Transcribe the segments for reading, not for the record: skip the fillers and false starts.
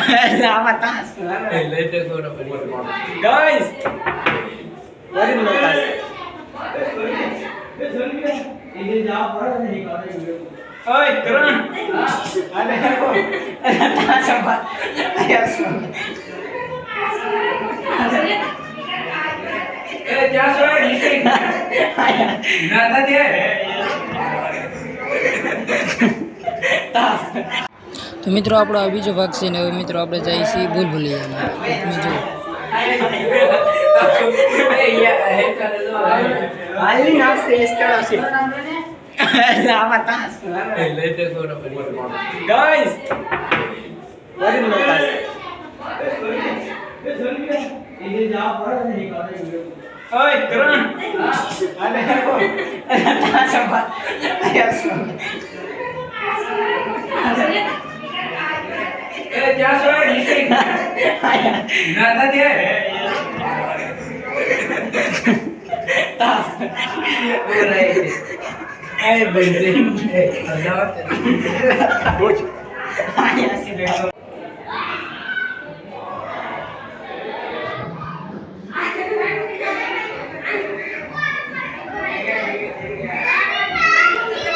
આમાં તાસ ગાઈસ વરી નો તાસ ઓય કરણ આને હેકો તાસ બા એ ક્યાં સોય નીકળી ના ના દે તાસ। તો મિત્રો આપણો આ બીજો ભાગ છે ને હવે મિત્રો આપણે જઈએ છીએ ભૂલભુલૈયામાં બીજો હાલી નાખશે એસ્ટડો છે આમાં તાસ ગાઈસ વરી નો તાસ ઓય કરણ આને હેકો તાસ બા એ ક્યાં સોય નીકળી ના ના દે તાસ ઓરાય એ બંદે અદાવત બોચ આયા સીધે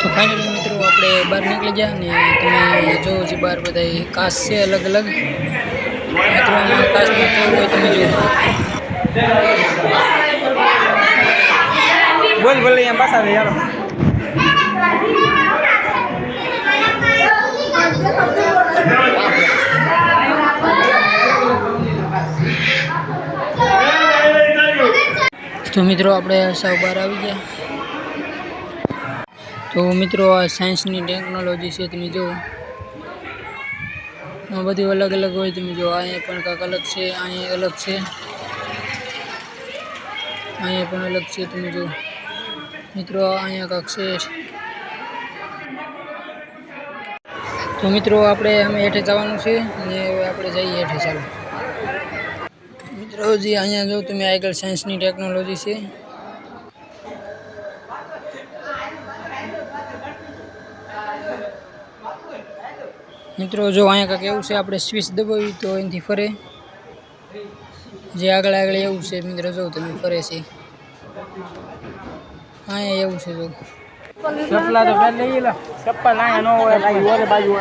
તો ફાઇનલી મિત્રો આપણે બહાર નીકળી ગયા ને તમે જો જે બહાર બધા કાચ છે અલગ અલગ મિત્રો આમાં કાચમાં કેવું હોય તમે જુઓ બોલ બોલ અહીંયા પાછા આવે યાર તો મિત્રો આપણે સાવ બહાર આવી ગયા। તો મિત્રો આ સાયન્સની ટેકનોલોજી છે તમે જુઓ આ બધું અલગ અલગ હોય તમે જુઓ અહીંયા પણ કાંઈક અલગ છે અહીંયા અલગ છે અહીંયા પણ અલગ છે તમે જુઓ મિત્રો અહીંયા કાંઈક છે। તો મિત્રો આપણે અમે હેઠે જવાનું છે અને હવે આપણે જઈએ હેઠે ચાલો મિત્રો હજી અહીંયા જો તમે આગળ સાયન્સની ટેકનોલોજી છે મિત્રો જો અહીંયા કાંઈક એવું છે આપણે સ્વિચ દબાવી તો એનાથી ફરે જે આગળ આગળ એવું છે મિત્રો જો તમે ફરે છે અહીંયા એવું છે જો ચપલા તો પહેલા લઈ લે ચપ્પલ આયા ન હોય ભાઈ ઓરે બાજુ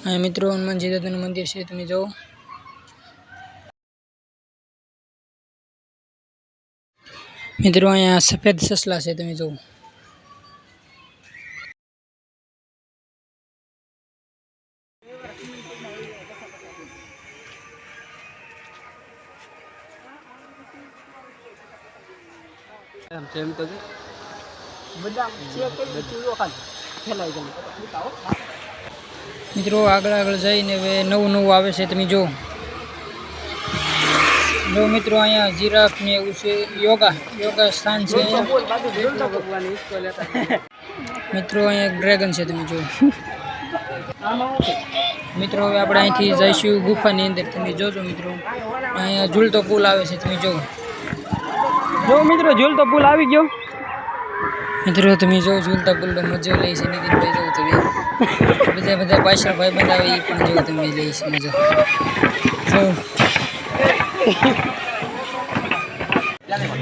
અહીંયા મિત્રો હનુમાનજી દાદાનું મંદિર છે તમે જુઓ મિત્રો અહીંયા સફેદ સસલા છે તમે જુઓ એમ તો બધા ચેક કરી ચૂલો ખાલી ફેલાઈ ગયું મિત્રો આગળ આગળ જઈને હવે નવું નવું આવે છે તમે જુઓ જો મિત્રો અહીંયા જીરાફ ને એવું છે યોગા સ્થાન છે મિત્રો અહીંયા ડ્રેગન છે તમે જુઓ મિત્રો હવે આપણે અહીંથી જઈશું ગુફાની અંદર તમે જોજો મિત્રો અહીંયા ઝૂલતો પુલ આવે છે તમે જુઓ જો મિત્રો ઝૂલતો પુલ આવી ગયો મિત્રો તમે જો ઝૂલતા પુલનો મજો લઈ છે નીતિનભાઈ જો તમે બધા પાછળ ભાઈ બંધ આવે એ પણ જો તમે લઈ છે મજો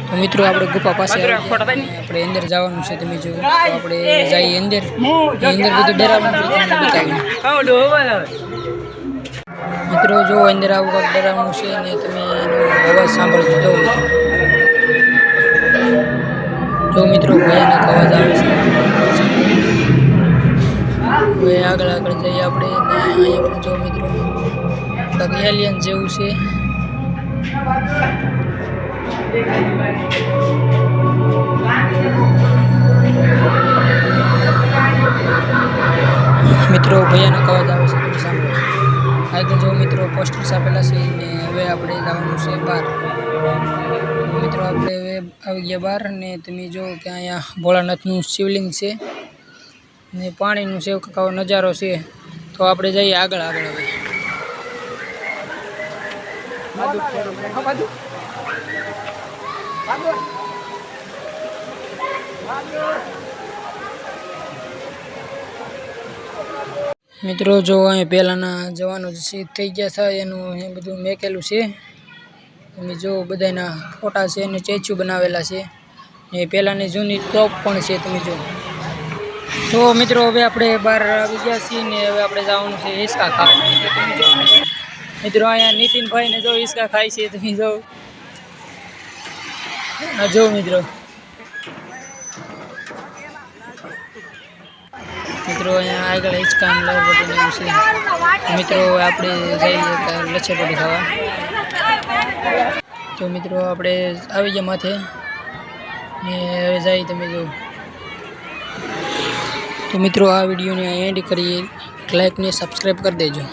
તો મિત્રો આપણે ગુફા પાસે આપણે અંદર જવાનું છે તમે જો આપણે જઈએ અંદર બધું ડરાવવાનું છે તમને બતાવ્યું મિત્રો જો અંદર આવું કાંઈક ડરાવવાનું છે અને તમે એનો અવાજ સાંભળજો જો મિત્રો ભયાનક અવાજ આવે છે હવે આગળ આગળ જઈએ આપણે અહીંયા પણ જો મિત્રો કાંઈક એલિયન જેવું છે મિત્રો ભયાનક અવાજ આવે છે તમે સાંભળો આગળ જો મિત્રો પોસ્ટર્સ આપેલા છે ને હવે આપણે જવાનું છે બહાર મિત્રો આપણે હવે આવી ગયા બહાર ને તમે જો કે અહીંયા ભોળાનાથનું શિવલિંગ છે ને પાણીનું સેવ કાવો નજારો છે તો આપણે જઈએ આગળ હવે મિત્રો જો અહીં પહેલાંના જવાનો શહીદ થઈ ગયા છે એનું એ બધું મેકેલું છે. તમે જો બધાના ફોટા છે અને સ્ટેચ્યુ બનાવેલા છે. એ પહેલાંની જૂની ટોપ પણ છે તમે જો. તો મિત્રો હવે આપણે બહાર આવી ગયા છીએ ને હવે આપણે જવાનું છે હિંચકા ખાવા. મિત્રો અહીંયા નીતિનભાઈને જો હિંચકા ખાય છે તમે જો. આ જો મિત્રો અહીંયા આગળ હિંચકા લવપટ્ટી એવું છે. મિત્રો આપણે જઈએ લચ્છેપટ્ટી ખાવા. તો મિત્રો આપણે આવી ગયા માથે ને હવે જાય તમે જો. તો મિત્રો આ વિડીયોને એન્ડ કરીએ. લાઈક ને સબસ્ક્રાઈબ કરી દેજો.